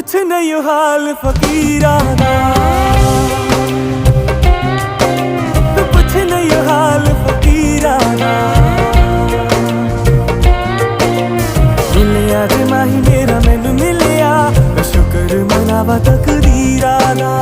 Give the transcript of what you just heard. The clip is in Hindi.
पुछ नहीं हाल फकीरा दा, तू पुछ नहीं हाल फकीरा दा। मिलिया जे माही मेरा मैनू मिलिया, शुक्र मनावा तकदीरा दा।